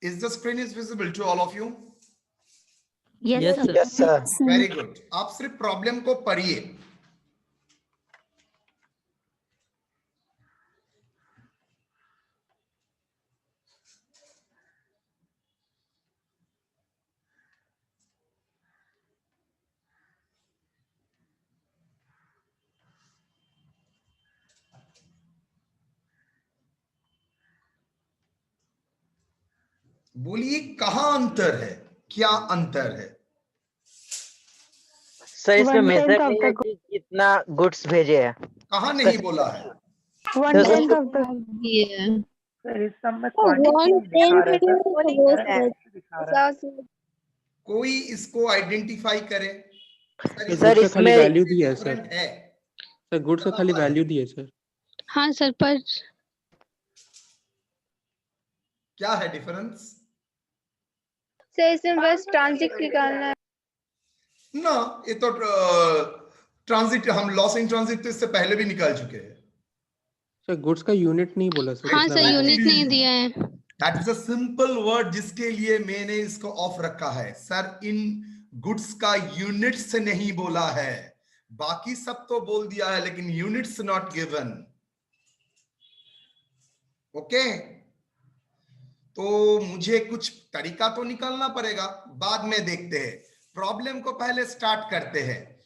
Is the screen is visible to all of you? Yes, sir. Yes, sir. Very good. आप सिर्फ problem को पढ़िए. बोलिए कहां अंतर है, क्या अंतर है? सर इसमें मेजर नहीं है कि कितना गुड्स भेजे हैं. कहां नहीं बोला है? वन तो टेंथ ऑफ द कोई इसको आइडेंटिफाई करे? सर इसमें वैल्यू दी है सर. डिफरेंट है. सर गुड्स का खाली वैल्यू दी है सर. हाँ सर, पर क्या है डिफरेंस? सर इसमें बस ट्रांजिट निकालना है ना, ये तो ट्रांजिट, हम लॉस इन ट्रांजिट तो इससे पहले भी निकाल चुके हैं. सर गुड्स का यूनिट नहीं बोला सर. हाँ कितना सर, value यूनिट नहीं दिया है. That is a simple word जिसके लिए मैंने इसको ऑफ रखा है. सर इन गुड्स का यूनिट्स नहीं बोला है, बाकी सब तो बोल दिया है, लेकिन यूनिट्स नॉट गिवन. ओके, तो मुझे कुछ तरीका तो निकालना पड़ेगा, बाद में देखते हैं. प्रॉब्लम को पहले स्टार्ट करते हैं.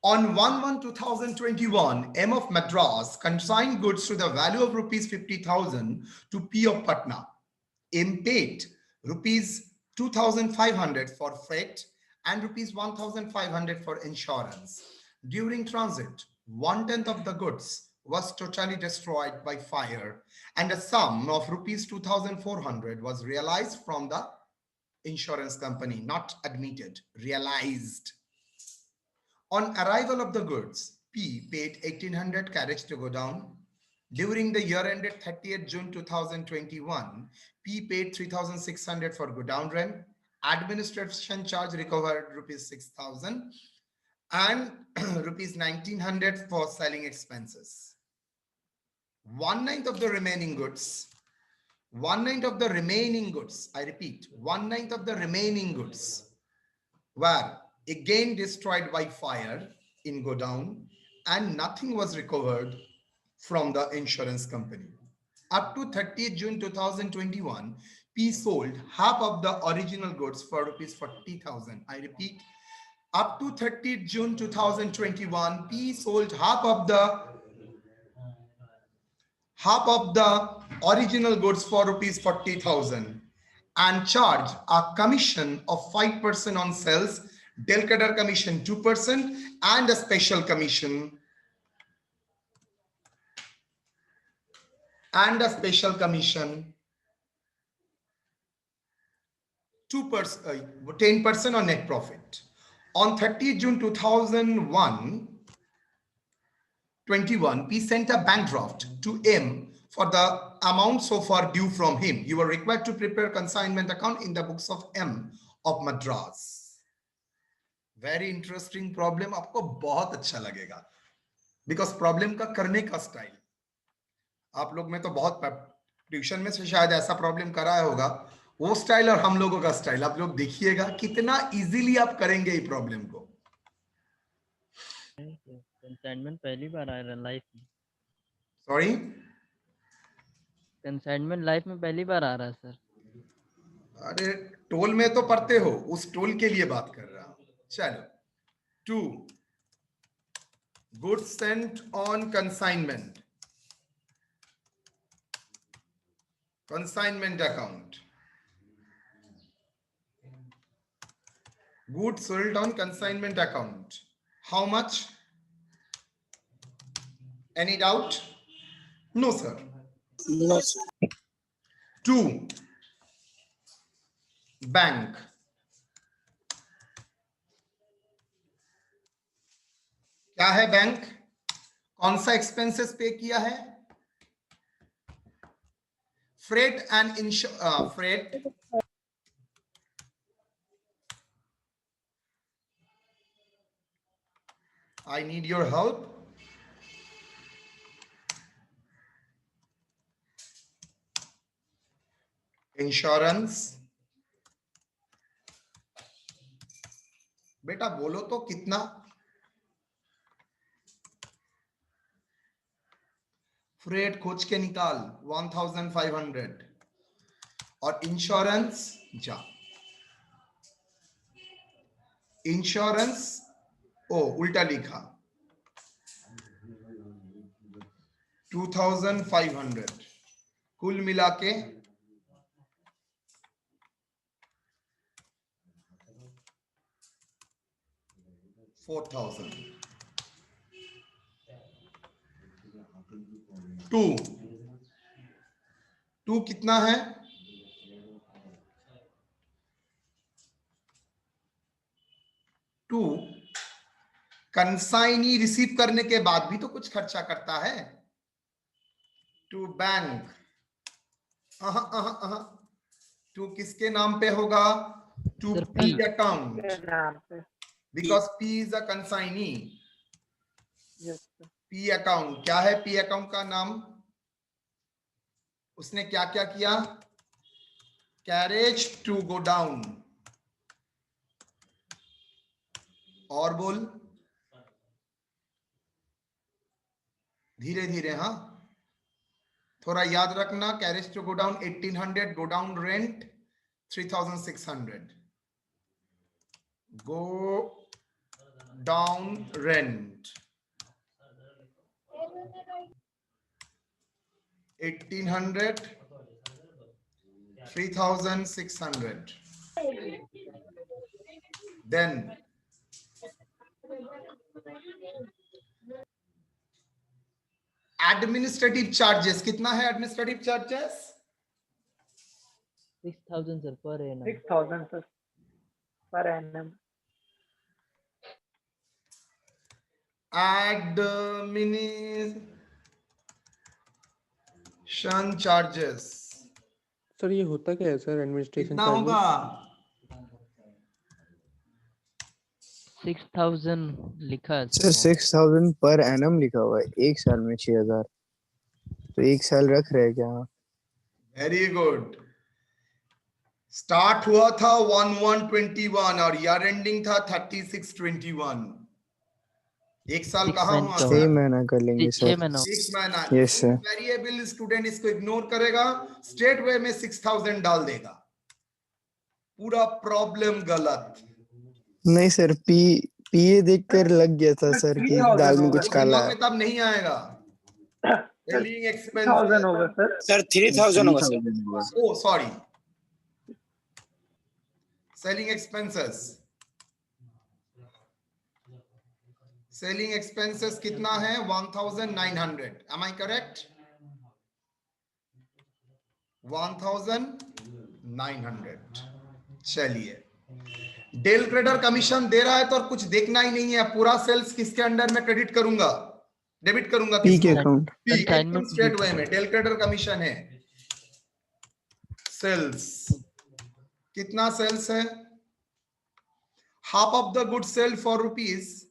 On 1/1/2021, M of Madras consigned goods to the value of rupees 50,000 to P of Patna. M paid rupees 2,500 for freight and rupees 1,500 for insurance. During transit, 1/10 of the goods was totally destroyed by fire, and a sum of rupees 2,400 was realized from the insurance company, not admitted, realized. On arrival of the goods, P paid 1,800 carriage to go down. During the year ended 30th June 2021, P paid 3,600 for go down rent. Administration charge recovered rupees 6,000 and rupees 1,900 for selling expenses. 1/9 of the remaining goods, 1/9 of the remaining goods, I repeat, 1/9 of the remaining goods were again destroyed by fire in godown, and nothing was recovered from the insurance company. Up to 30th June 2021, P sold half of the original goods for rupees 40,000. I repeat, up to 30th June 2021, P sold half of the original goods for rupees 40,000 and charged a commission of 5% on sales, Delcader commission 2%, and a special commission 2%, 10% on net profit. On 30th June 2021, P sent a bank draft to M for the amount so far due from him. You are required to prepare consignment account in the books of M of Madras. Very interesting problem, आपको बहुत अच्छा लगेगा, because problem का करने का style आप लोग में तो बहुत ट्यूशन में से शायद ऐसा प्रॉब्लम कराया होगा, वो स्टाइल और हम लोगों का स्टाइल आप लोग देखिएगा कितना इजीली आप करेंगे ये प्रॉब्लम को. कंसाइनमेंट पहली बार आ रहा है लाइफ में. सॉरी, कंसाइनमेंट लाइफ में पहली बार आ रहा है सर. अरे टोल में तो पढ़ते हो, उस टोल के लिए बात कर रहा हूं. चलो, 2 goods sent on consignment account. Goods sold on consignment account. How much? Any doubt? No, sir. No, sir. 2 bank. क्या है बैंक? कौन सा एक्सपेंसेस पे किया है? Freight and freight, I need your help. Insurance, बेटा बोलो तो कितना? फ्रेट खोज के निकाल 1500 और इंश्योरेंस जा इंश्योरेंस ओ उल्टा लिखा 2500 कुल मिला के 4000 टू कितना है? टू कंसाइनी रिसीव करने के बाद भी तो कुछ खर्चा करता है। टू बैंक टू किसके नाम पे होगा? To Sir, P P. Account नाम पे because P is a consignee. yes, sir. पी अकाउंट क्या है? पी अकाउंट का नाम उसने क्या क्या किया? Carriage to godown. और बोल धीरे धीरे, हाँ थोड़ा याद रखना। Carriage to godown 1800, godown rent 3600, godown rent 1800, 3600, then administrative charges कितना है? Administrative charges 6000 sir per annum. 6000 sir per annum. Administration charges sir ये होता क्या है सर एडमिनिस्ट्रेशन कितना होगा? 6000 लिखा है सर 6000 पर एनम लिखा हुआ है, एक साल में 6000, तो एक साल रख रहे हैं क्या? Very good. स्टार्ट हुआ था 1121 और ईयर एंडिंग था 3621। एक साल 6 कहाँ month हुआ? का 6 महीना कर लेंगे 6 सर। महीना 6 महीना। Yes, sir. वेरिएबल स्टूडेंट इसको इग्नोर करेगा, स्ट्रेट वे में 6000 डाल देगा। पूरा प्रॉब्लम गलत। नहीं सर, पीए देखकर लग गया था सर कि 3000 दाल में होगा। कुछ काला दिमाग है। में तब नहीं आएगा। सेलिंग 1000 एक्सपेंस होगा सर। सर 3000 होगा sir. Oh sorry, selling expenses. Selling expenses कितना है? 1900। Am I correct? 1900। चलिए, डेल क्रेडर कमीशन दे रहा है तो और कुछ देखना ही नहीं है। पूरा सेल्स किसके अंडर में क्रेडिट करूंगा? डेबिट करूंगा पी के किसको? अकाउंट। पी, एकदम Consignment स्ट्रेट वे में। डेल क्रेडर कमीशन है। सेल्स कितना सेल्स है? Half of the good sale for rupees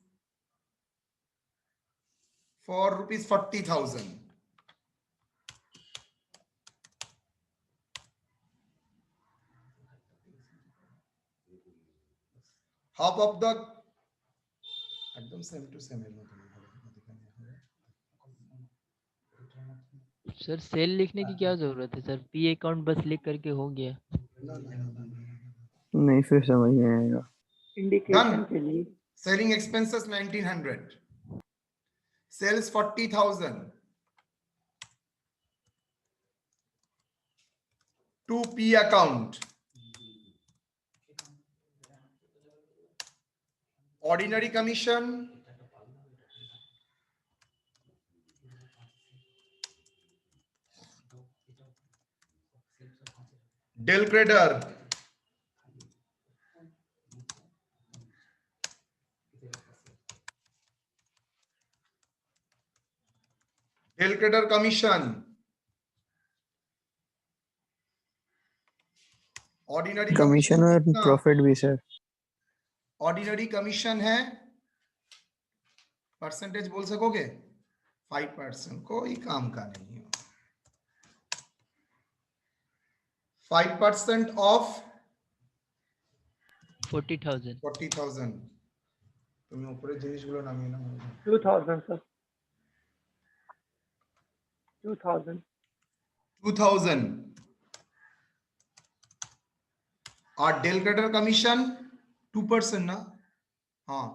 40,000। half of the एकदम same to same sir sale लिखने की क्या जरूरत है सर? पी अकाउंट बस लिख करके हो गया। नहीं फिर समझ नहीं आएगा। इंडिकेशन के लिए selling expenses 1900, sales 40,000, to P account, ordinary commission, del credere, del credere commission, ordinary commission और प्रॉफिट भी सर। ऑर्डिनरी कमीशन है, परसेंटेज बोल सकोगे? 5%। कोई काम का नहीं हो। 5% ऑफ 40,000 40,000 তুমি উপরে জিনিসগুলো নামিয়ে নাও 2000 sir. 2000. 2000 और डेल क्रेडिटर कमीशन 2% ना, हाँ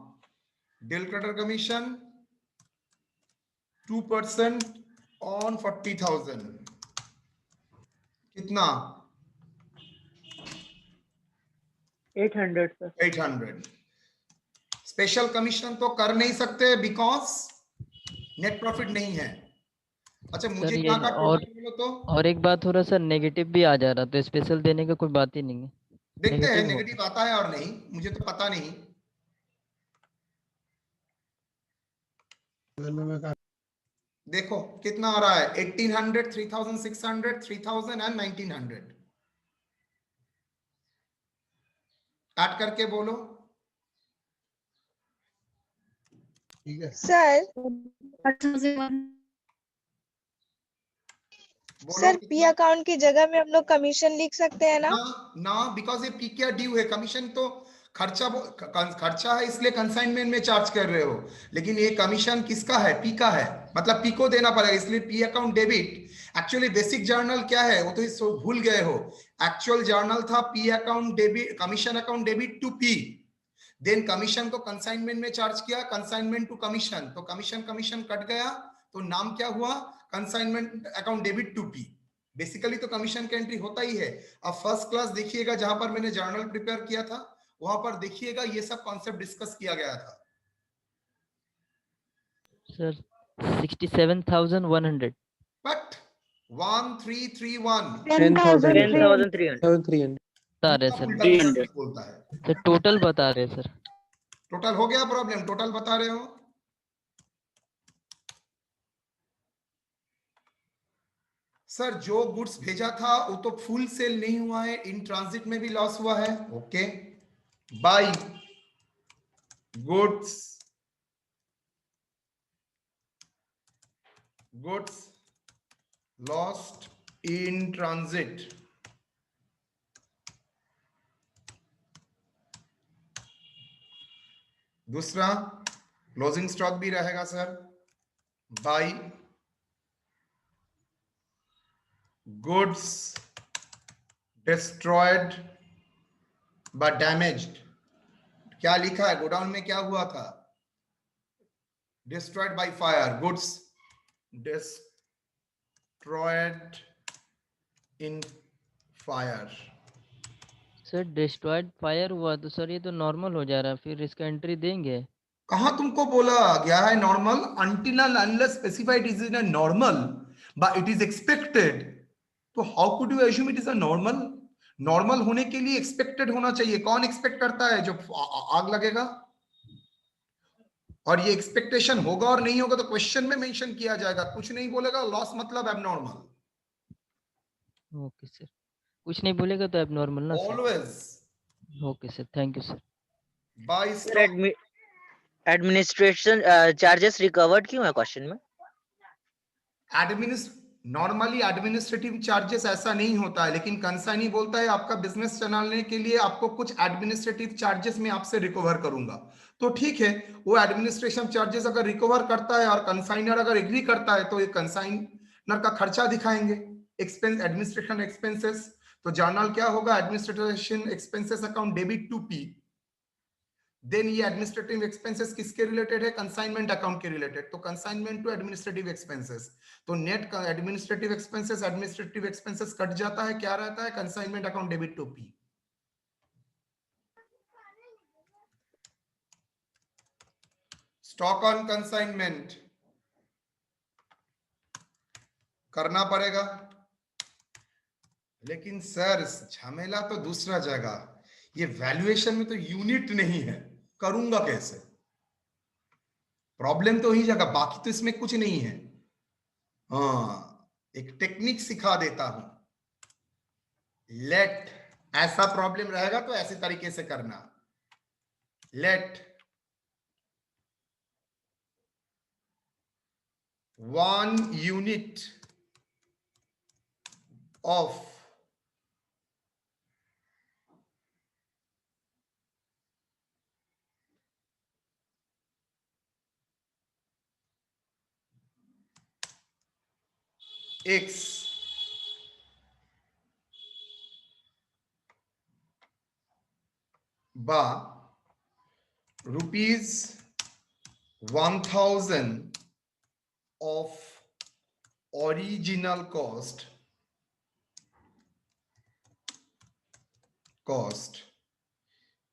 डेल क्रेडिटर कमीशन 2% ऑन 40,000 कितना 800 sir. 800। स्पेशल कमीशन तो कर नहीं सकते बिकॉज नेट प्रॉफिट नहीं है। अच्छा मुझे सर ये यहाँ का और टोटल बोलो तो और एक बात हो रहा सर, नेगेटिव भी आ जा रहा, तो स्पेशल देने का कोई बात ही नहीं है। देखते हैं नेगेटिव हो नेगेटिव आता है और नहीं, मुझे तो पता नहीं। देखो कितना आ रहा है 1800, 3600, 3000 एंड 1900। काट करके बोलो। सर बोलो सर पी कितना? अकाउंट की जगह में हम लोग कमीशन लिख सकते हैं ना? ना बिकॉज ये पी क्या ड्यू है, कमीशन तो खर्चा है इसलिए कंसाइनमेंट में चार्ज कर रहे हो, लेकिन ये कमीशन किसका है, पी का है, मतलब पी को देना पड़ेगा, इसलिए P account debit. Actually basic journal क्या है वो तो इस भूल गए हो। एक्चुअल जर्नल था P account debit, commission account debit to P, then commission को कंसाइनमेंट में चार्ज किया, कंसाइनमेंट टू कमीशन, तो कमीशन कमीशन कट गया, तो नाम क्या हुआ, consignment account debit to P. Basically तो कमीशन का एंट्री होता ही है। अब फर्स्ट क्लास देखिएगा जहां पर मैंने जर्नल प्रिपेयर किया था, वहां पर देखिएगा ये सब कॉन्सेप्ट डिस्कस किया गया था। सर 67,100। बट 1331 10,300 10,300 7,300. बता रहे सर, उल्टा पुल्टा बोलता है। सर टोटल बता रहे सर। टोटल हो गया प्रॉब्लम, टोटल बता रहे हो। सर जो गुड्स भेजा था वो तो फुल सेल नहीं हुआ है, इन ट्रांजिट में भी लॉस हुआ है। Okay, by goods lost in transit, दूसरा क्लोजिंग स्टॉक भी रहेगा sir. By goods destroyed but damaged, क्या लिखा है गोडाउन में, क्या हुआ था, destroyed by fire, goods destroyed in fire. Sir destroyed fire हुआ तो सर ये तो नॉर्मल हो जा रहा है, फिर इसका एंट्री देंगे। कहां तुमको बोला गया है normal, until and unless specified is in a normal but it is expected, तो how could you assume it is a normal. Normal होने के लिए एक्सपेक्टेड होना चाहिए, कौन एक्सपेक्ट करता है, जो आग लगेगा, और ये एक्सपेक्टेशन होगा और नहीं होगा तो क्वेश्चन में मेंशन किया जाएगा, कुछ नहीं बोलेगा लॉस मतलब एबनॉर्मल। ओके सर, कुछ नहीं बोलेगा तो एबनॉर्मल ना sir. Always okay sir, thank you sir. Bye sir stock administration charges recovered क्यों है क्वेश्चन में? नॉर्मली एडमिनिस्ट्रेटिव चार्जेस ऐसा नहीं होता है, लेकिन कंसाइनी बोलता है आपका बिजनेस चलाने के लिए आपको कुछ एडमिनिस्ट्रेटिव चार्जेस में आपसे रिकवर करूंगा, तो ठीक है, वो एडमिनिस्ट्रेशन चार्जेस अगर रिकवर करता है और कंसाइनर अगर एग्री करता है तो ये कंसाइनर का खर्चा दिखाएंगे, एक्सपेंस एडमिनिस्ट्रेशन एक्सपेंसेस। तो जर्नल क्या होगा, administration expenses account debit to P, then ये एडमिनिस्ट्रेटिव एक्सपेंसेस किसके रिलेटेड है, कंसाइनमेंट अकाउंट के रिलेटेड, तो कंसाइनमेंट टू एडमिनिस्ट्रेटिव एक्सपेंसेस, तो नेट एडमिनिस्ट्रेटिव एक्सपेंसेस कट जाता है, क्या रहता है, consignment account debit to P. Stock on consignment करना पड़ेगा, लेकिन सर झमेला तो दूसरा जगह, ये वैल्यूएशन में तो यूनिट नहीं है, करूंगा कैसे, प्रॉब्लम तो ही जगह, बाकी तो इसमें कुछ नहीं है। हाँ एक टेक्निक सिखा देता हूं, लेट ऐसा प्रॉब्लम रहेगा तो ऐसे तरीके से करना, लेट 1 यूनिट ऑफ x বা rupees 1000 of original cost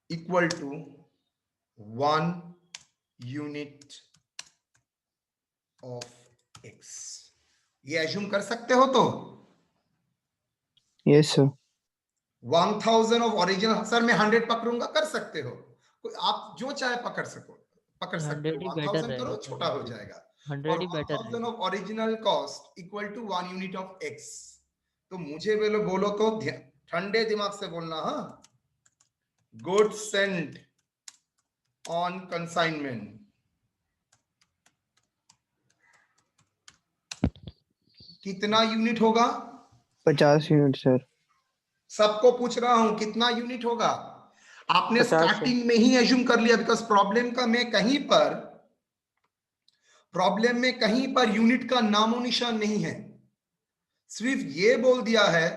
equal to 1 unit of x। ये एज्यूम कर सकते हो तो yes sir. 1000 of original, sir मैं 100 पकड़ूंगा, कर सकते हो, आप जो चाहे पकड़ सकते 100 ही हो। बेटर 1000 करो, रहेगा छोटा सर, हो जाएगा। 100 और ही बेटर 1000 रहेगा। Of original cost equal to 1 unit of x। तो मुझे बोलो तो ठंडे दिमाग से बोलना। हाँ, गुड्स सेंट ऑन कंसाइनमेंट कितना यूनिट होगा? 50 यूनिट सर। सबको पूछ रहा हूं कितना यूनिट होगा। आपने 50 है। स्टार्टिंग में ही एज्यूम कर लिया, बिकॉज प्रॉब्लम में कहीं पर यूनिट का नामो निशान नहीं है, सिर्फ ये बोल दिया है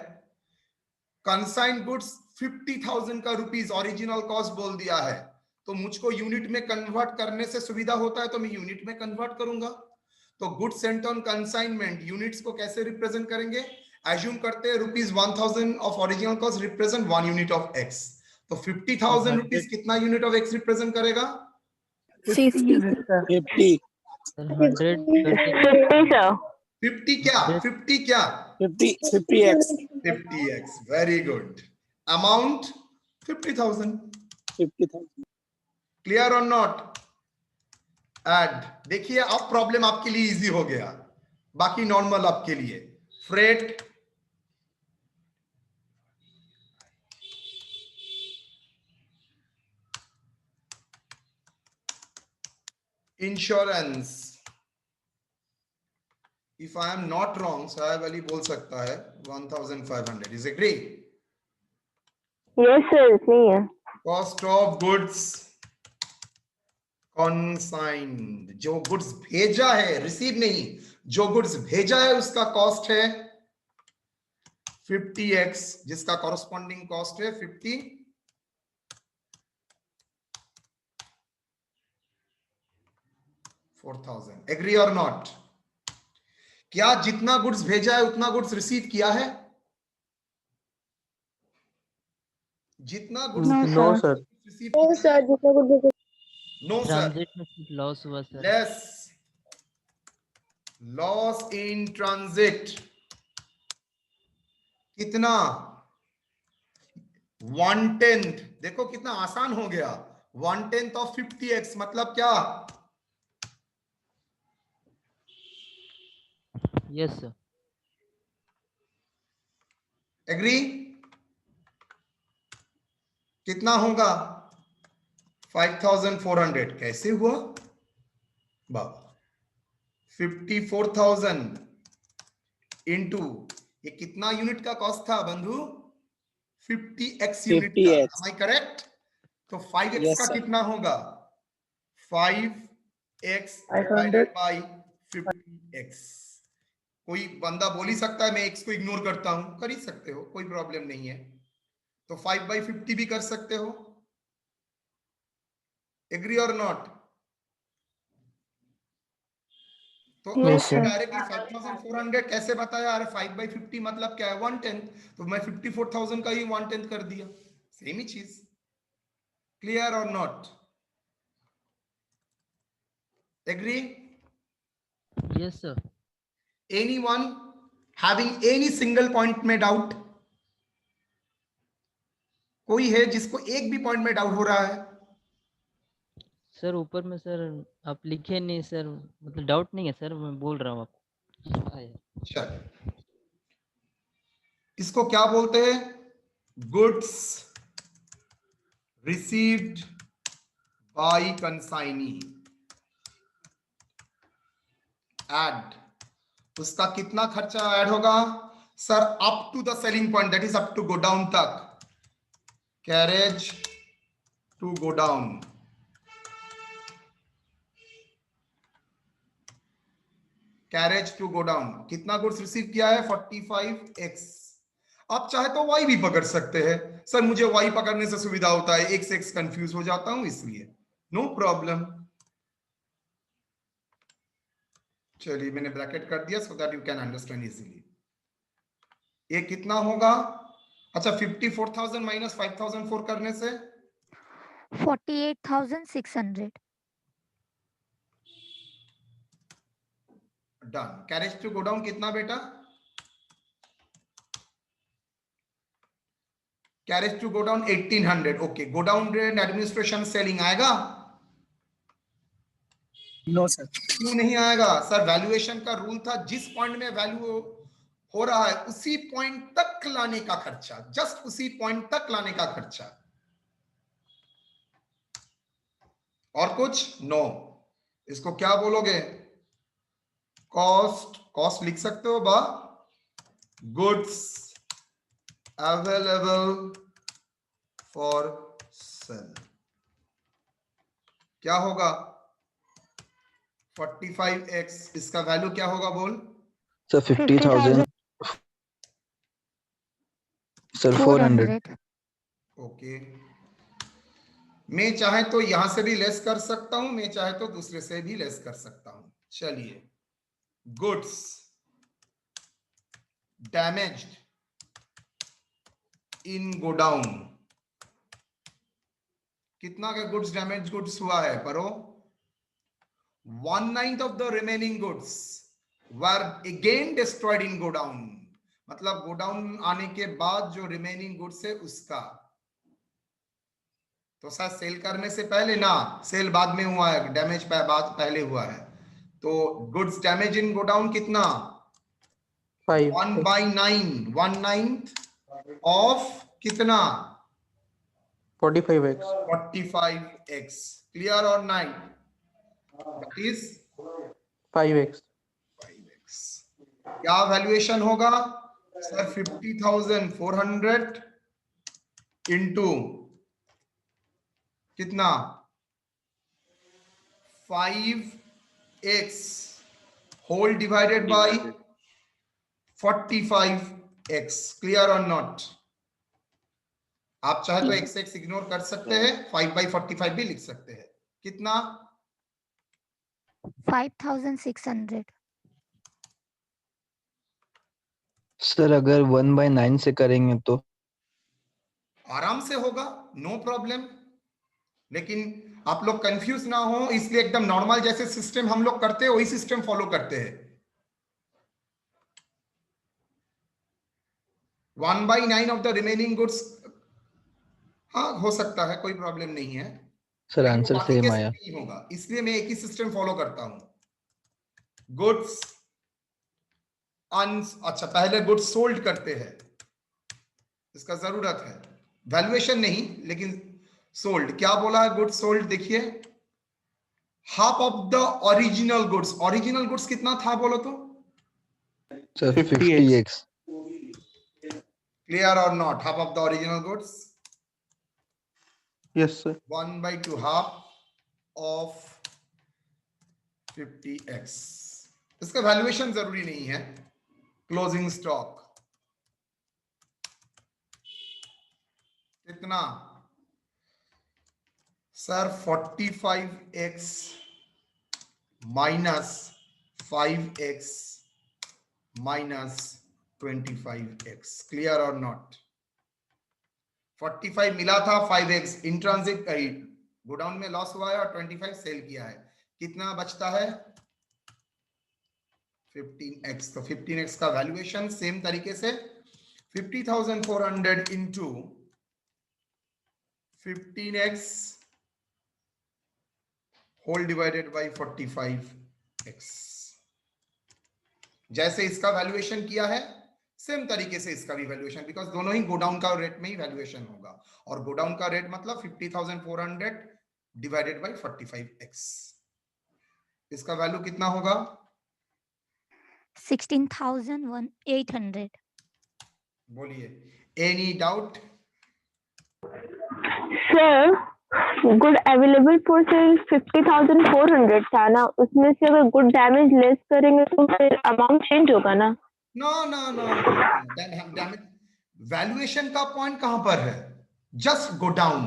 कंसाइन गुड्स 50,000 का रुपीस ओरिजिनल कॉस्ट बोल दिया है। तो मुझको यूनिट में कन्वर्ट करने से सुविधा होता है तो मैं यूनिट में कन्वर्ट करूंगा। तो goods Saint on consignment units को कैसे रिप्रेजेंट करेंगे? एज्यूम करते हैं rupees 1000 of original cost represent 1 unit of x. तो 50,000 रुपीस कितना यूनिट ऑफ एक्स रिप्रेजेंट करेगा? 50 यूनिट सर। 50 सर 100 करके 50 क्या? 100 50 क्या? 50x 50x। Very good. Amount 50,000। 50,000 clear और नॉट? एड देखिए, अब प्रॉब्लम आपके लिए इजी हो गया, बाकी नॉर्मल आपके लिए। Freight insurance, if I am not wrong साहब अली बोल सकता है 1500 इज एग्री। यस सर, नहीं है। कॉस्ट ऑफ गुड्स कॉन्साइन्ड, जो गुड्स भेजा है, रिसीव नहीं, जो गुड्स भेजा है उसका कॉस्ट है 50x, जिसका कॉरस्पॉन्डिंग कॉस्ट है 54,000। एग्री और नॉट? क्या जितना गुड्स भेजा है उतना गुड्स रिसीव किया है? जितना गुड्स नो सर। रिसीव ओ किया सर, जितना कुछ भी- नो सर। ट्रांजिट में कुछ लॉस हुआ sir. Less loss in transit कितना? 1/10। देखो कितना आसान हो गया। 1/10 ऑफ 50x मतलब क्या? Yes sir. एग्री? कितना होगा? 5,400। कैसे हुआ बाबा? 54,000 इंटू ये कितना यूनिट का कॉस्ट था बंधु? 50x यूनिट का। 50x am I correct? तो 5x Yes, का sir. कितना होगा? 5x 500 divided by 50x। कोई बंदा बोल ही सकता है मैं x को इग्नोर करता हूं, कर ही सकते हो, कोई प्रॉब्लम नहीं है। तो 5/50 भी कर सकते हो। एग्री और नॉट? तो Yes, आपने sir. डायरेक्टली 5,400 कैसे बताया? अरे 5/50 मतलब क्या है? 1/10। तो मैं 54,000 का ही 1/10 कर दिया, सेम ही चीज। क्लियर और not? Agree? Yes sir. Anyone having any single point में डाउट? कोई है जिसको एक भी पॉइंट में डाउट हो रहा है? सर ऊपर में सर आप लिखे नहीं सर, मतलब डाउट नहीं है सर, मैं बोल रहा हूँ आपको। चल, इसको क्या बोलते हैं? Goods received by consignee. Add, उसका कितना खर्चा ऐड होगा? Sir up to the selling point, that is up to godown तक, carriage to godown. Carriage to godown, कितना गुड्स रिसीव किया है 45x। आप चाहे तो y भी पकड़ सकते हैं। सर मुझे y पकड़ने से सुविधा होता है, x x कंफ्यूज हो जाता हूं इसलिए, नो प्रॉब्लम। चलिए मैंने ब्रैकेट कर दिया so that you can understand easily. ये कितना होगा? अच्छा 54,000 माइनस 5,004 करने से 48,600. Done. Carriage to godown कितना बेटा? Carriage to godown 1800। Okay, godown rate administration selling आएगा? No sir. क्यों नहीं आएगा सर? वैल्यूएशन का रूल था जिस पॉइंट में वैल्यू हो रहा है उसी पॉइंट तक लाने का खर्चा, जस्ट उसी पॉइंट तक लाने का खर्चा, और कुछ नो। इसको क्या बोलोगे? कॉस्ट। कॉस्ट लिख सकते हो बा, गुड्स अवेलेबल फॉर सेल। क्या होगा? 45x। इसका वैल्यू क्या होगा बोल? Sir 50,000 sir 400। ओके, मैं चाहे तो यहां से भी लेस कर सकता हूं, मैं चाहे तो दूसरे से भी लेस कर सकता हूं। चलिए, गुड्स डैमेज्ड इन गोडाउन, कितना का गुड्स डैमेज गुड्स हुआ है परो? 1/9 of the remaining goods were again destroyed in godown। मतलब गोडाउन आने के बाद जो रिमेनिंग गुड्स है उसका, तो सर सेल करने से पहले ना, सेल बाद में हुआ है, डैमेज बाद पहले हुआ है। तो गुड्स डैमेज इन गोडाउन कितना? 1/9, 1/9 ऑफ कितना? 45x। 45x। क्लियर और नहीं? That is 5x। 5x। क्या वैल्यूएशन होगा सर? 50,400 इंटू कितना? 5x whole divided by 45x। Clear और नॉट? आप चाहे तो x x इग्नोर कर सकते हैं, 5/45 भी लिख सकते हैं। कितना? 5,600. सर अगर 1/9 से करेंगे तो आराम से होगा, नो प्रॉब्लम। लेकिन आप लोग कंफ्यूज ना हो इसलिए एकदम नॉर्मल जैसे सिस्टम हम लोग करते हैं वही सिस्टम फॉलो करते हैं। 1/9 ऑफ द रिमेनिंग गुड्स, हाँ हो सकता है, कोई प्रॉब्लम नहीं है। सर आंसर बाकी सेम केस आया। नहीं होगा, इसलिए मैं एक ही सिस्टम फॉलो करता हूं। गुड्स अच्छा पहले गुड्स सोल्ड करते हैं, इसका जरूरत है, वैल्यूएशन नहीं लेकिन सोल्ड। क्या बोला है गुड्स सोल्ड? देखिए, half of the original goods. Original goods कितना था बोलो तो? Sir 50x। क्लियर और not? Half of the original goods, yes sir. 1/2 half of 50x। इसका वैल्यूएशन जरूरी नहीं है। क्लोजिंग स्टॉक कितना sir? 45x minus 5x minus 25x। Clear और नॉट? 45 मिला था, 5x इंट्रांजिट गोडाउन में लॉस हुआ है और 25 सेल किया है। कितना बचता है? 15x। तो 15x का वैल्यूएशन सेम तरीके से 50,400 into 15x whole divided by 45x। जैसे इसका वैल्यूएशन किया है सेम तरीके से इसका भी वैल्यूएशन, बिकॉज दोनों ही गोडाउन का रेट में ही वैल्यूएशन होगा, और गोडाउन का रेट मतलब 50,400 डिवाइडेड बाय 45x। इसका वैल्यू कितना होगा? 16,800. बोलिए, any doubt? Sir, good available for sale 50,400 था ना, उसमें से अगर गुड डैमेज लेस करेंगे तो फिर अमाउंट चेंज होगा ना। नो डैमेज वैल्यूएशन का पॉइंट कहां पर है? Just go down.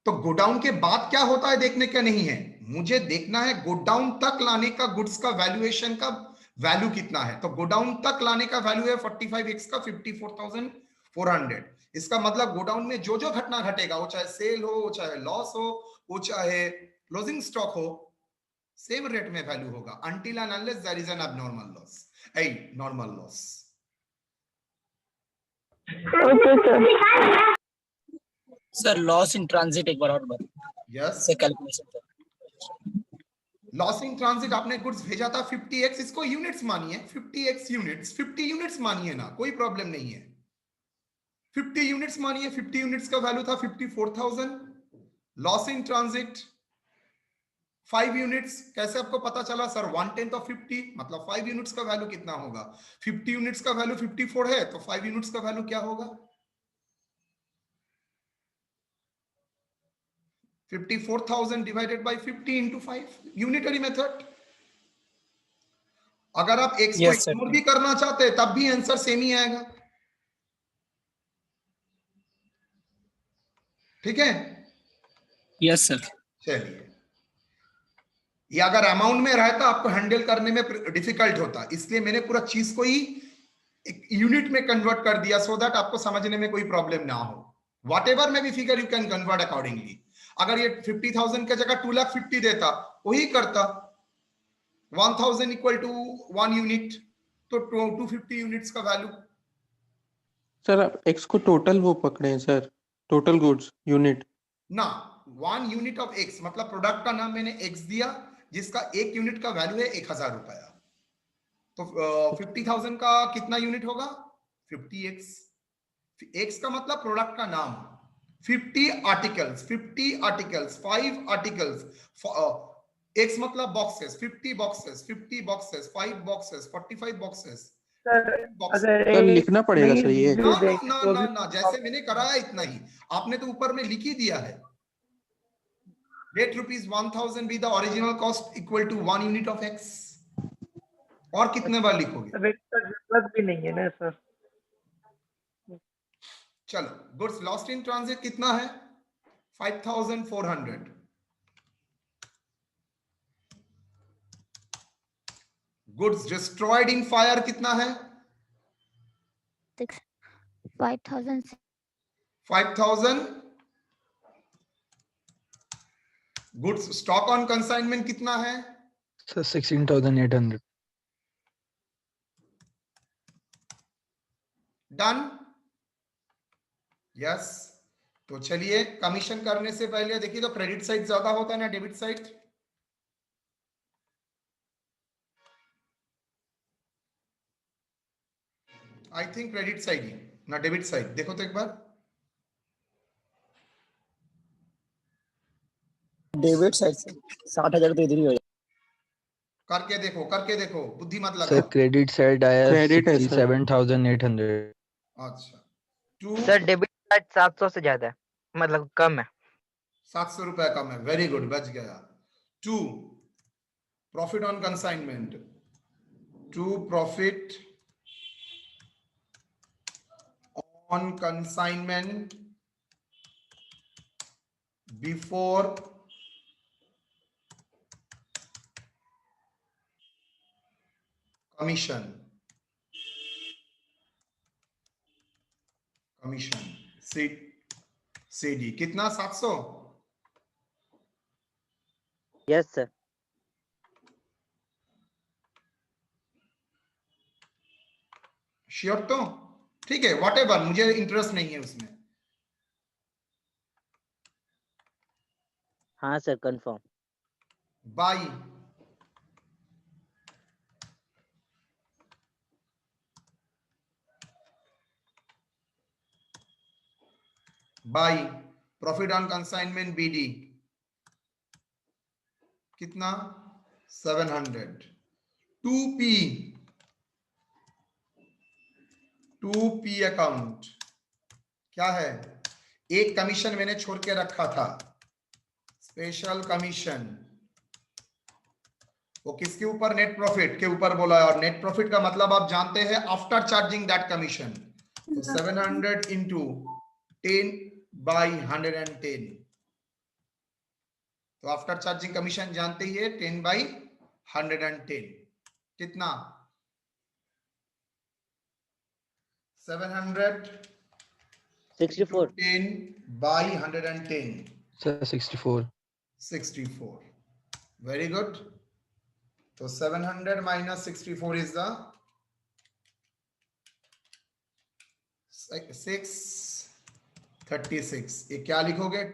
तो गो डाउन के बाद क्या होता है देखने का नहीं है, मुझे देखना है गो डाउन तक लाने का गुड्स का वैल्यूएशन का वैल्यू कितना है। तो गो डाउन तक लाने का वैल्यू है 45x का 54,400। इसका मतलब गो डाउन में जो जो घटना घटेगा, वो चाहे सेल हो, वो चाहे लॉस हो, वो चाहे क्लोजिंग स्टॉक हो, सेम रेट में वैल्यू होगा until and unless there is an abnormal loss, a normal loss. Okay sir. Sir loss in transit एक बार और बता Yes, से कैलकुलेशन। लॉस इन ट्रांजिट आपने गुड्स भेजा था 50x, इसको यूनिट्स मानिए, 50x यूनिट्स, 50 यूनिट्स मानिए ना, कोई प्रॉब्लम नहीं है, 50 यूनिट्स मानिए। 50 यूनिट्स का वैल्यू था 54,000। लॉस इन ट्रांजिट 5 यूनिट्स, कैसे आपको पता चला सर? 1/10 ऑफ 50 मतलब 5 यूनिट्स का वैल्यू कितना होगा? 50 यूनिट्स का वैल्यू 54 है, तो 5 यूनिट्स का वैल्यू क्या होगा? 54,000 divided by 50 into 5, unitary method. अगर आप x को Yes, sir. इग्नोर भी करना चाहते हैं तब भी आंसर सेम ही आएगा। ठीक है, यस सर। चलिए, ये अगर अमाउंट में रहता आपको हैंडल करने में डिफिकल्ट होता, इसलिए मैंने पूरा चीज को ही एक यूनिट में कन्वर्ट कर दिया, सो दैट आपको समझने में कोई प्रॉब्लम ना हो। व्हाटएवर में भी figure you can convert accordingly. अगर ये 50,000 की जगह 2,50,000 देता, वही करता 1,000 इक्वल टू 1 यूनिट, तो 250 यूनिट्स का वैल्यू। सर आप एक्स को टोटल वो पकड़े हैं सर, टोटल गुड्स यूनिट ना, 1 यूनिट ऑफ एक्स मतलब प्रोडक्ट का नाम मैंने एक्स दिया, जिसका 1 यूनिट का वैल्यू है 1,000 रुपया। तो 50,000 का कितना यूनिट होगा? 50x। एक्स का मतलब प्रोडक्ट का नाम। 50 आर्टिकल्स, 5 आर्टिकल्स। एक्स मतलब boxes, 50 boxes, 50 boxes, 5 boxes, 45 boxes. Sir लिखना पड़ेगा सर ये। ना, जैसे मैंने कराया इतना ही, आपने तो ऊपर में लिख ही दिया है। Let ₹1,000 be the original cost equal to 1 unit of x। और कितने बार लिखोगे? जरूरत भी नहीं है ना सर। चलो, गुड्स लॉस्ट इन ट्रांजिट कितना है? 5,400। गुड्स डिस्ट्रॉयड इन फायर कितना है? 5,000 5,000। गुड्स स्टॉक ऑन कंसाइनमेंट कितना है? सर 16,800। डन। यस। तो चलिए, कमीशन करने से पहले देखिए तो क्रेडिट साइड ज्यादा होता है ना debit side? I think credit side ही ना डेबिट साइड, देखो तो एक बार। डेबिट साइड से 60,000 तो इधर ही हो करके देखो, बुद्धि मत सर लगाओ। क्रेडिट साइड आया क्रेडिट है सर। 67,800। अच्छा, 2 सर डेबिट कार्ड 700 से ज्यादा है, मतलब कम है। 700 रुपए कम है, वेरी गुड, बच गया। 2 profit on consignment, 2 profit on consignment before commission CD कितना? 700। Yes sir. श्योर तो? ठीक है, व्हाटएवर, मुझे इंटरेस्ट नहीं है उसमें। हाँ sir confirm. By profit on consignment BD कितना? 700। 2P अकाउंट क्या है? एक कमीशन मैंने छोड़ के रखा था, स्पेशल कमीशन, वो किसके ऊपर? नेट प्रॉफिट के ऊपर बोला है, और नेट प्रॉफिट का मतलब आप जानते हैं आफ्टर चार्जिंग दैट कमीशन। तो 700 इंटू 10/110, तो आफ्टर चार्जिंग कमीशन जानते ही है 10/110 कितना? 700 64 10/110, सर 64 64। Very good. तो 700 minus 64 is the 636। ये क्या लिखोगे?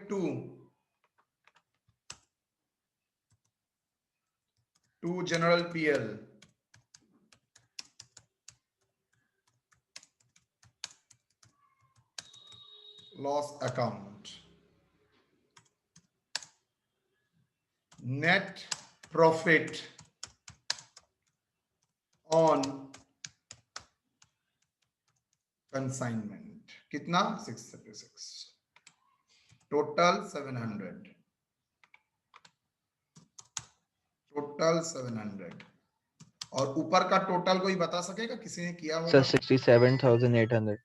2 general PL, loss account, net profit on consignment कितना? 636, टोटल 700, टोटल 700। और ऊपर का टोटल कोई बता सकेगा? किसी ने किया होगा? सर 67,800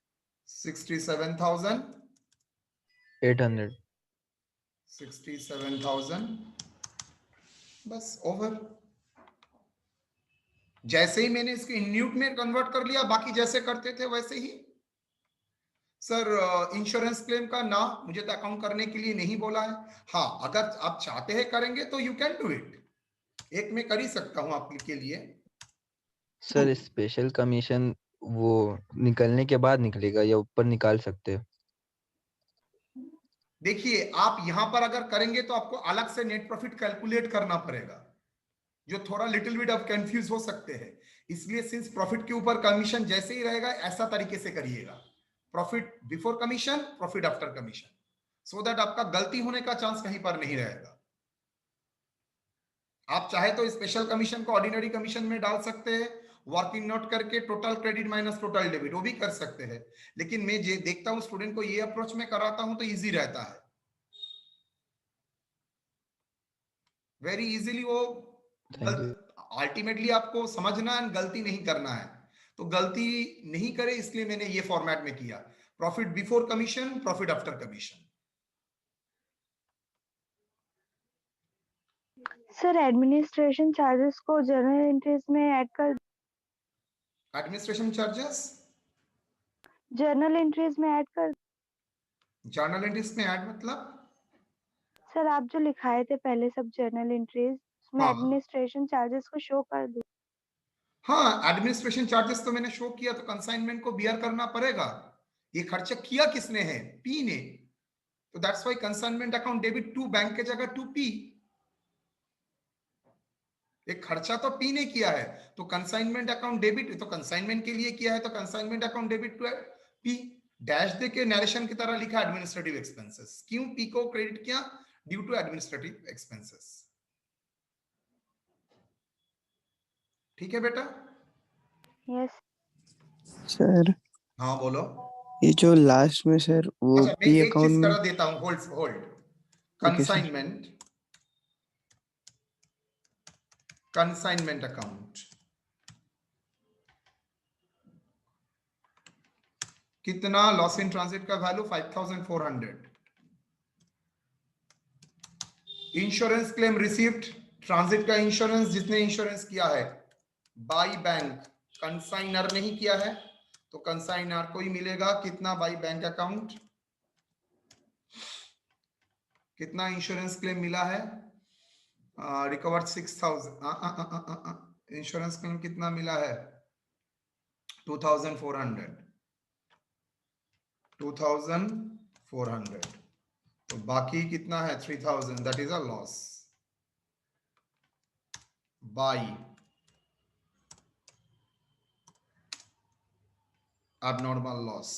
67,800, 67,000, बस ओवर। जैसे ही मैंने इसको न्यूट में कन्वर्ट कर लिया, बाकी जैसे करते थे वैसे ही। सर इंश्योरेंस क्लेम का ना मुझे तो अकाउंट करने के लिए नहीं बोला है। हाँ, अगर आप चाहते हैं करेंगे तो यू कैन डू इट, एक मैं कर ही सकता हूं आपके लिए। सर स्पेशल कमीशन वो निकलने के बाद निकलेगा या ऊपर निकाल सकते हैं? देखिए, आप यहां पर अगर करेंगे तो आपको अलग से नेट प्रॉफिट कैलकुलेट करना पड़ेगा, जो थोड़ा लिटिल बिट ऑफ कंफ्यूज हो सकते हैं। इसलिए सिंस प्रॉफिट के ऊपर कमीशन जैसे ही रहेगा, ऐसा तरीके से करिएगा, profit before commission, profit after commission, so that आपका गलती होने का चांस कहीं पर नहीं रहेगा। आप चाहे तो स्पेशल कमीशन को ऑर्डिनरी कमीशन में डाल सकते हैं, वर्किंग नोट करके total credit minus total debit, वो भी कर सकते हैं। लेकिन मैं जे देखता हूं स्टूडेंट को ये अप्रोच में कराता हूं तो इजी रहता है, वेरी इजीली। वो अल्टीमेटली आपको समझना है, गलती नहीं करना है, तो गलती नहीं करे, इसलिए मैंने ये फॉर्मेट में किया, profit before commission, profit after commission. Sir administration charges को जर्नल एंट्रीज में ऐड कर, एडमिनिस्ट्रेशन चार्जेस जर्नल एंट्रीज में ऐड कर। जर्नल एंट्रीज में ऐड मतलब? सर आप जो लिखाए थे पहले सब जर्नल एंट्रीज, उसमें हाँ एडमिनिस्ट्रेशन चार्जेस को शो कर दो। हाँ, एडमिनिस्ट्रेशन चार्जेस तो मैंने शो किया, तो कंसाइनमेंट को बियर करना पड़ेगा। ये खर्चा किया किसने है? पी ने। तो that's why consignment account debit to bank के जगह टू पी। एक खर्चा तो पी ने किया है, तो कंसाइनमेंट अकाउंट डेबिट, तो कंसाइनमेंट के लिए किया है तो consignment account debit to p. Dash दे के नरेशन की तरह लिखा एडमिनिस्ट्रेटिव एक्सपेंसेस। क्यों पी को क्रेडिट किया? Due to administrative expenses. ठीक है बेटा? यस सर हाँ बोलो। ये जो लास्ट में सर वो अच्छा, मैं पी एक अकाउंट चीज में करा देता हूं, hold hold. Okay sir consignment account कितना? लॉस इन ट्रांजिट का value 5400। Insurance claim received, transit का इंश्योरेंस जिसने इंश्योरेंस किया है बाई बैंक, कंसाइनर नहीं किया है, तो कंसाइनर को ही मिलेगा कितना? By bank account. कितना इंश्योरेंस क्लेम मिला है? रिकवर्ड 6000। इंश्योरेंस क्लेम कितना मिला है? 2400, 2400। तो बाकी कितना है? 3000, that is a loss by abnormal loss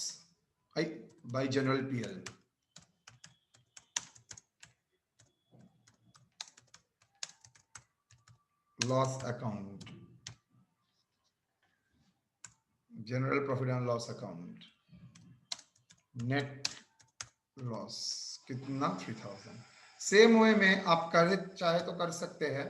by general PL. Loss account, general profit and loss account, net loss कितना 3000। सेम वे में आप कर चाहे तो कर सकते हैं।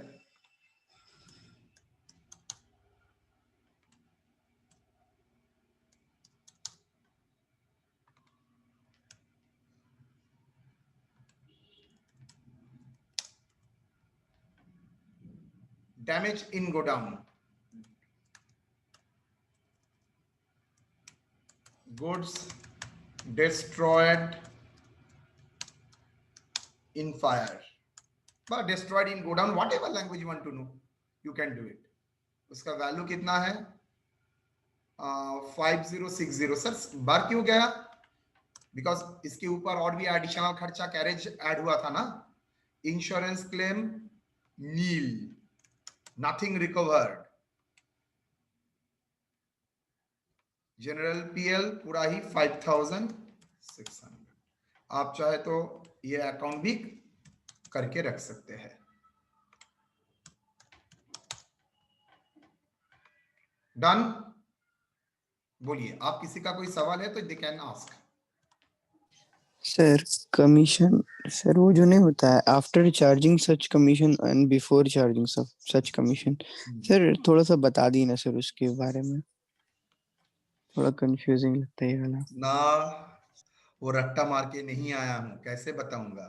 Damage in godown, goods destroyed in fire, but destroyed in godown, whatever language you want to know, you can do it. उसका वैल्यू कितना है? 5060। सर बार क्यों गया? बिकॉज इसके ऊपर और भी एडिशनल खर्चा कैरेज ऐड हुआ था ना। इंश्योरेंस क्लेम नील, नथिंग रिकवर्ड। जनरल पीएल पूरा ही 5600। आप चाहे तो ये अकाउंट भी करके रख सकते हैं। डन? बोलिए, आप किसी का कोई सवाल है तो they can ask. Sir commission, sir वो जो नहीं होता है after charging such commission and before charging such commission, sir थोड़ा सा बता दी ना सर उसके बारे में, थोड़ा कंफ्यूजिंग लगता है ये वाला। ना वो रट्टा मार के नहीं आया हूं, कैसे बताऊंगा?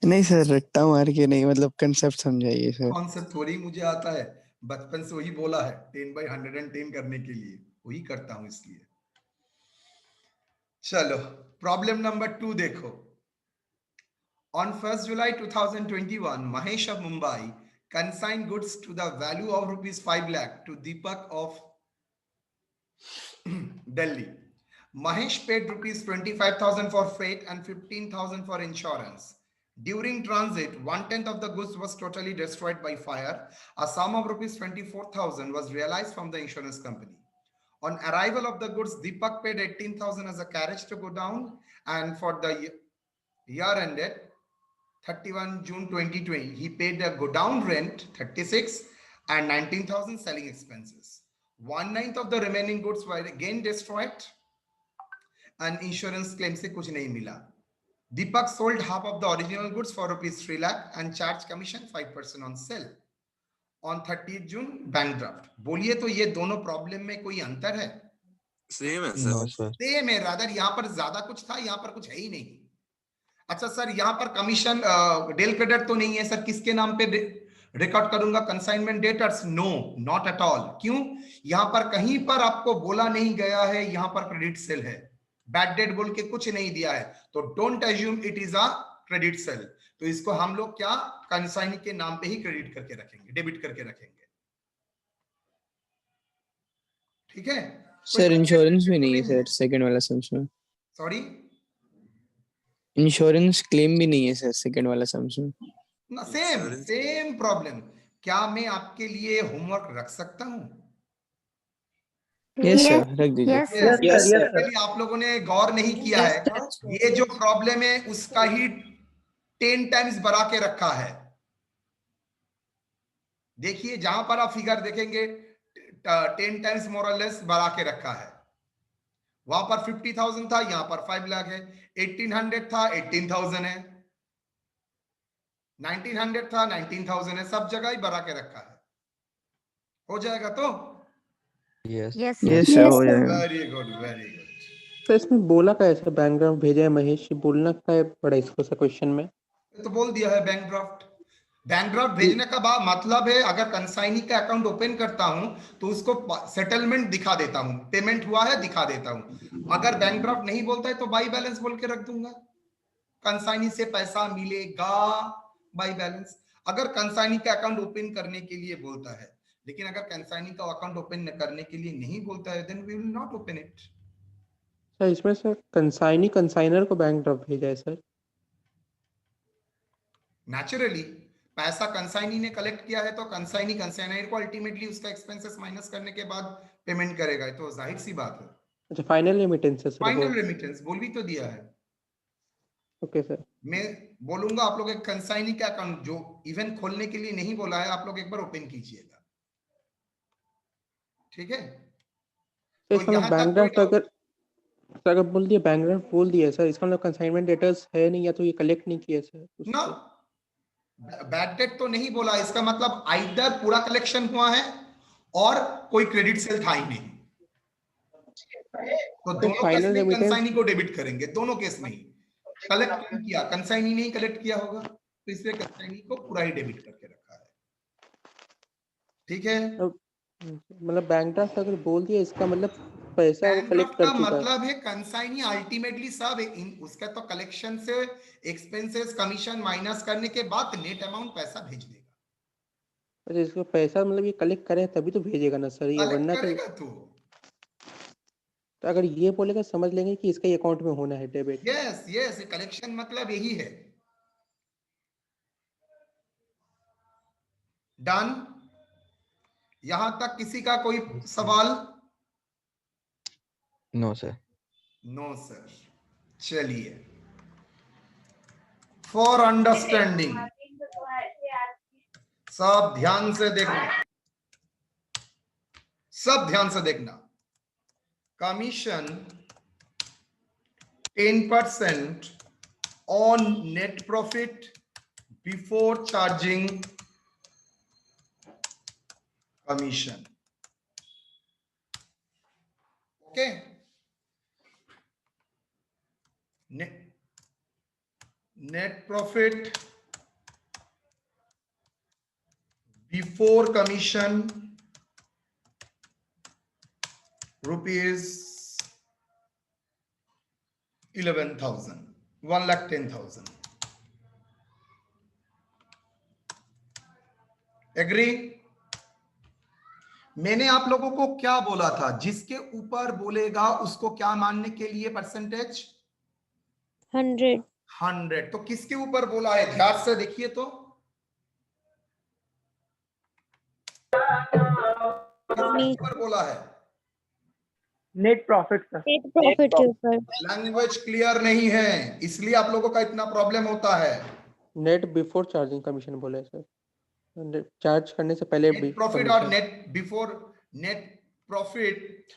नहीं सर रट्टा मार के नहीं, मतलब कंसेप्ट समझाइए सर। कॉन्सेप्ट थोड़ी मुझे आता है, बचपन से वही बोला है 10/110 करने के लिए, वही करता हूं इसलिए। चलो प्रॉब्लम नंबर 2 देखो। On 1st July 2021, Mahesh of Mumbai consigned goods to the value of rupees 5 lakh to Deepak of Delhi. Mahesh paid rupees 25,000 for freight and 15,000 for insurance. During transit, 1/10 of the goods was totally destroyed by fire. A sum of rupees 24,000 was realized from the insurance company. On arrival of the goods, Deepak paid 18,000 as a carriage to go down, and for the year ended 31 June 2020, he paid the go down rent 36 and 19,000 selling expenses. 1/9 of the remaining goods were again destroyed and insurance claim se kuch nahi mila. Deepak sold half of the original goods for rupees 3 lakh and charged commission 5% on sale. On 30th June, bank draft. बोलिए तो ये दोनों problem में कोई अंतर है? Same है no sir. Same है, रादर यहाँ पर ज्यादा कुछ था, यहाँ पर कुछ है ही नहीं। अच्छा सर, यहाँ पर कमीशन डेल क्रेडिट तो नहीं है सर, किसके नाम पे रिकॉर्ड करूंगा? Consignment debtors? No, not at all. क्यों? यहाँ पर कहीं पर आपको बोला नहीं गया है यहाँ पर क्रेडिट सेल है, बैड डेट बोल के कुछ नहीं दिया है, तो don't assume it is a credit sale. तो इसको हम लोग क्या कंसाइनी के नाम पे ही क्रेडिट करके रखेंगे, डेबिट करके रखेंगे। ठीक है सर इंश्योरेंस भी नहीं है सर सेकंड वाला सम्स में। सॉरी, इंश्योरेंस क्लेम भी नहीं है सर सेकंड वाला सम्स में। Same problem. क्या मैं आपके लिए होमवर्क रख सकता हूं? यस सर रख दीजिए। Yes, sir. Actually, आप लोगों ने गौर नहीं किया है, ये जो प्रॉब्लम है उसका ही 10 टाइम्स बढ़ा के रखा है। देखिए जहां पर आप फिगर देखेंगे 10 टाइम्स मोर और लेस बढ़ा के रखा है। वहां पर 50,000 था, यहां पर 5 लाख है। 1800 था, 18,000 है। 1900 था, 19,000 है। सब जगह ही बढ़ा के रखा है। हो जाएगा तो? यस Yes, यस सर हो जाएगा। Very good, very good. तो इसमें बोला क्या है सर, बैंक ड्राफ्ट भेजा है महेश, बोलना क्या है पड़ा इसको सर क्वेश्चन में? तो बोल दिया है बैंक ड्राफ्ट। बैंक ड्राफ्ट भेजने का मतलब है अगर कंसाइनी का अकाउंट ओपन करता हूं तो उसको सेटलमेंट दिखा देता हूं, पेमेंट हुआ है दिखा देता हूं। अगर बैंक ड्राफ्ट नहीं बोलता है तो बाई बैलेंस बोल के रख दूंगा, कंसाइनी से पैसा मिलेगा बाई बैलेंस। अगर कंसाइनी का अकाउंट ओपन करने के लिए बोलता है, लेकिन अगर कंसाइनी का अकाउंट ओपन करने के लिए नहीं बोलता है, then we will not open it. Sir इसमें सर कंसाइनी कंसाइनर को बैंक ड्राफ्ट भेजा है सर। नेचुरली पैसा कंसाइनी ने कलेक्ट किया है तो कंसाइनी कंसाइनर को अल्टीमेटली उसका एक्सपेंसेस माइनस करने के बाद पेमेंट करेगा, तो जाहिर सी बात है। अच्छा फाइनल रेमिटेंस है सर। फाइनल रेमिटेंस बोल भी तो दिया है। Okay sir. मैं बोलूंगा आप लोग एक कंसाइनी का अकाउंट जो इवन खोलने के लिए नहीं बोला है, आप लोग एक बार ओपन कीजिएगा, ठीक है? तो तो इसमें यहाँ बैंक तक ड्राफ्ट कोई अगर सर अगर बोल दिया बैंक ड्राफ्ट बोल दिया सर, इसका मतलब कंसाइनमेंट डेटर्स है नहीं, या तो ये कलेक्ट नहीं किया सर ना, बैड डेट तो नहीं बोला, इसका मतलब आइदर पूरा कलेक्शन हुआ है और कोई क्रेडिट सेल था ही नहीं, तो दोनों केस फाइनल में रेमिटेंस कंसाइनी को डेबिट करेंगे, दोनों केस में ही। कलेक्ट नहीं किया, कंसाइनी नहीं कलेक्ट किया होगा, तो इसलिए कंसाइनी को पूरा ही डेबिट करके रखा है। ठीक है, मतलब बैंक ड्राफ्ट अगर बोल दिया इसका मतलब पैसा वो बैंक कलेक्ट ड्राफ्ट कर का चुका है। मतलब है कंसाइनी अल्टीमेटली सब उसका तो कलेक्शन से एक्सपेंसेस कमीशन माइनस करने के बाद नेट अमाउंट पैसा भेज देगा। अच्छा, इसका पैसा मतलब ये कलेक्ट करे तभी तो भेजेगा ना सर, ये कलेक्ट वरना तो करेगा तो अगर ये बोलेगा समझ लेंगे कि इसका अकाउंट में होना है डेबिट। यस यस, कलेक्शन मतलब यही है। डन, यहां तक किसी का कोई सवाल? No sir. No sir. चलिए, फॉर अंडरस्टैंडिंग सब ध्यान से देखना, सब ध्यान से देखना। Commission 10% on net profit before charging commission. Okay, net profit before commission rupees 11,000, 1,10,000. Agree? मैंने आप लोगों को क्या बोला था, जिसके ऊपर बोलेगा उसको क्या मानने के लिए परसेंटेज? 100। तो किसके ऊपर बोला है, ध्यान से देखिए तो। किसके ऊपर बोला है? Net profit sir. Net profit के ऊपर। लैंग्वेज क्लियर नहीं है, इसलिए आप लोगों का इतना प्रॉब्लम होता है। नेट बिफोर चार्जिंग कमीशन बोला है सर, चार्ज करने से पहले नेट प्रॉफिट और net before, net profit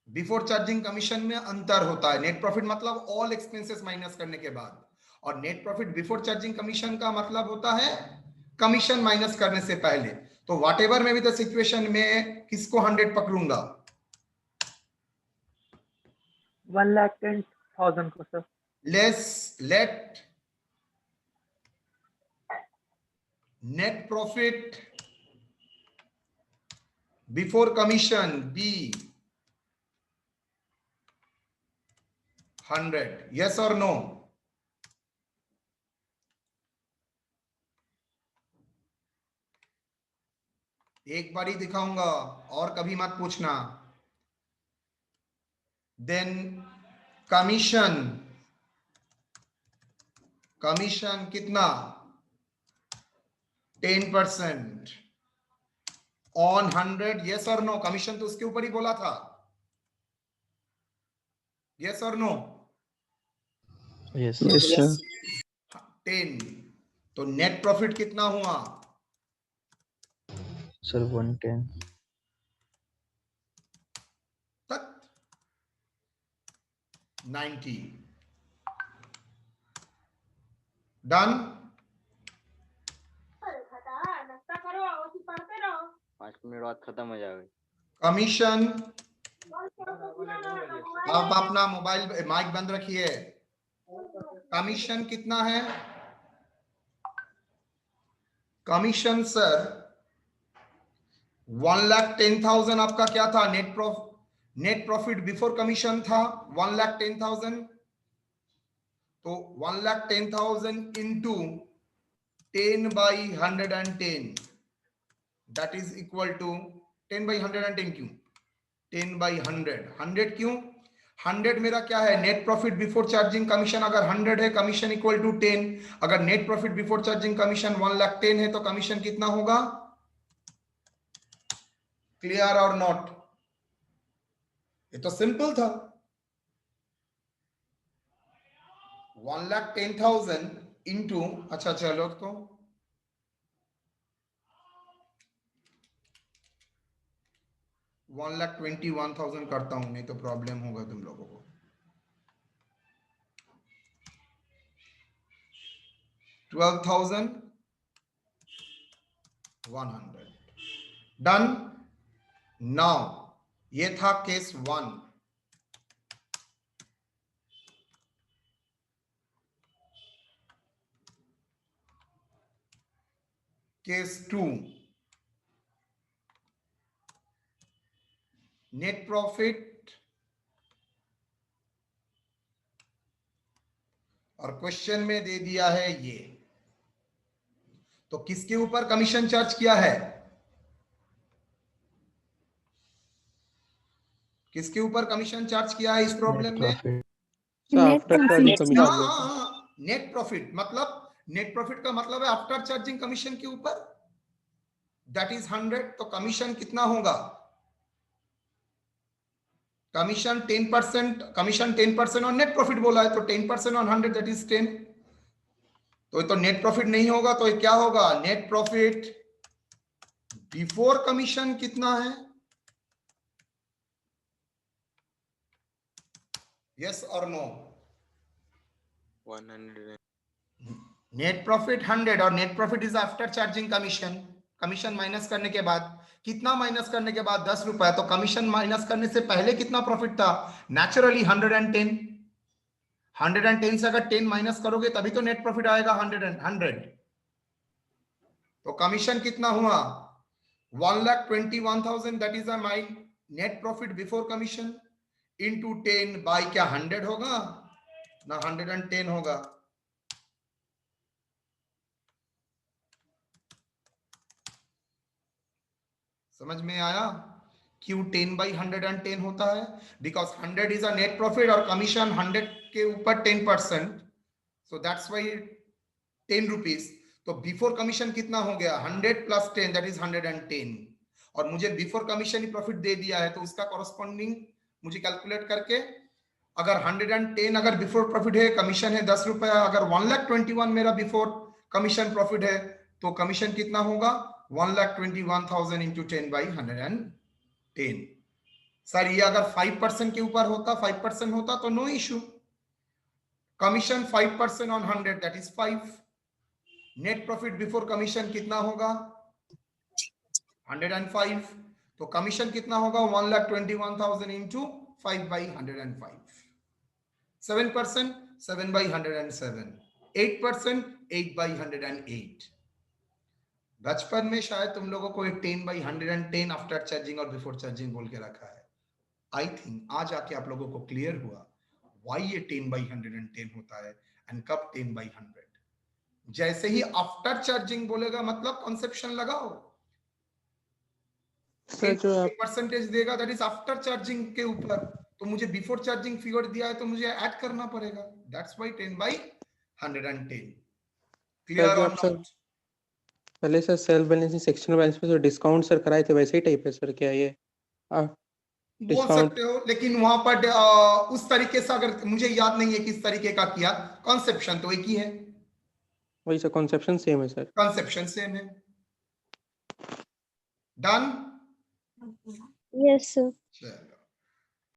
before charging commission में अंतर होता है। नेट प्रॉफिट मतलब ऑल एक्सपेंसेस माइनस करने के बाद, और net profit before charging commission का मतलब होता है कमीशन माइनस करने से पहले। तो व्हाट एवर में भी द सिचुएशन में किसको 100 पकड़ूंगा? 1,10,000 को sir. Let net profit before commission be 100, yes or no? एक बार ही दिखाऊंगा और कभी मत पूछना। देन कमीशन, कमीशन कितना? 10% on 100, yes or no? Commission तो उसके ऊपर ही बोला था, yes or no? Yes yes sir. 10। तो नेट प्रॉफिट कितना हुआ? सर 110। तक 90। डन? 5 मिनट बाद खत्म हो जाएगा। कमीशन, आप अपना मोबाइल माइक बंद रखिए। कमीशन कितना है? कमीशन सर 1,10,000 आपका क्या था? नेट प्रॉफिट बिफोर कमीशन था 1,10,000। तो 1,10,000 into 10/110, that is equal to 10/110। क्यों 10/100? 100 क्यों? 100 मेरा क्या है? Net profit before charging commission अगर 100 है, कमीशन इक्वल टू 10। अगर net profit before charging commission 1,10,000 है, तो कमीशन कितना होगा? क्लियर और नॉट? ये तो सिंपल था। 1,10,000 इंटू, अच्छा चलो तो 1,21,000 करता हूं, नहीं तो प्रॉब्लम होगा तुम लोगों को। 12,100 डन। नाउ ये था केस 1। केस 2, नेट प्रॉफिट और क्वेश्चन में दे दिया है ये, तो किसके ऊपर कमीशन चार्ज किया है? किसके ऊपर कमीशन चार्ज किया है इस प्रॉब्लम में? After charging commission net profit, मतलब नेट प्रॉफिट का मतलब है आफ्टर चार्जिंग कमीशन के ऊपर, दैट इज 100। तो कमीशन कितना होगा? कमीशन 10%, कमीशन 10% और नेट प्रॉफिट बोला है, तो 10% ऑन 100 दैट इज 10। तो ये तो नेट प्रॉफिट नहीं होगा, तो ये क्या होगा? नेट प्रॉफिट बिफोर कमीशन कितना है? यस और नो? 100। नेट प्रॉफिट 100 और net profit is after charging commission. Commission minus करने के बाद कितना? माइनस करने के बाद 10 रुपए। तो कमीशन माइनस करने से पहले कितना प्रॉफिट था? नेचुरली 110। 110 से अगर 10 माइनस करोगे तभी तो नेट प्रॉफिट आएगा 100। तो कमीशन कितना हुआ? 1,21,000 that is my net profit before commission into 10 by क्या 100 होगा ना 110 होगा। समझ में आया क्यों 10 बाई 110 होता है? Because 100 is a net profit और कमीशन 100 के ऊपर 10%, सो दैट्स वाई 10 रुपीज। तो बिफोर कमीशन कितना हो गया? 100 प्लस 10 दैट इज 110। और मुझे बिफोर कमीशन ही प्रॉफिट दे दिया है, तो उसका कॉरस्पॉन्डिंग मुझे कैलकुलेट करके, अगर 110 अगर बिफोर प्रॉफिट है, कमीशन है 10 रुपए, अगर 1,21,000 मेरा बिफोर कमीशन प्रॉफिट है, तो कमीशन कितना होगा? 1,21,000 इंटू 10 बाई 110। सर ये अगर 5% के ऊपर होता, 5% होता तो no issue. Commission 5% on 100 that is 5। Net profit before commission कितना होगा? 105। तो कमीशन कितना होगा? 1,21,000 इंटू 5 बाई 105। 7%, 7 by 107, 8%, 8 by 108। बचपन में शायद तुम लोगों को एक 10 by 110 आफ्टर चार्जिंग और बिफोर चार्जिंग बोल के रखा है। आई थिंक आज आके आप लोगों को क्लियर हुआ वाई ये 10 by 110 होता है एंड कब 10 by 100। जैसे ही आफ्टर चार्जिंग बोलेगा मतलब कॉन्सेप्शन लगाओ। परसेंटेज देगा दैट इज आफ्टर चार्जिंग के ऊपर, तो मुझे बिफोर चार्जिंग फिगर दिया है तो मुझे ऐड करना पड़ेगा। That's why 10 by 110। क्लियर और नॉट? पहले sir self balancing sectional balance पे जो डिस्काउंट सर कराए थे वैसे ही टाइप है सर क्या ये? बोल सकते हो, लेकिन वहां पर उस तरीके से अगर मुझे याद नहीं है किस तरीके का किया, कॉन्सेप्शन तो एक ही है। वही सर कॉन्सेप्शन सेम है सर। कॉन्सेप्शन सेम है। डन? Yes sir. चलो।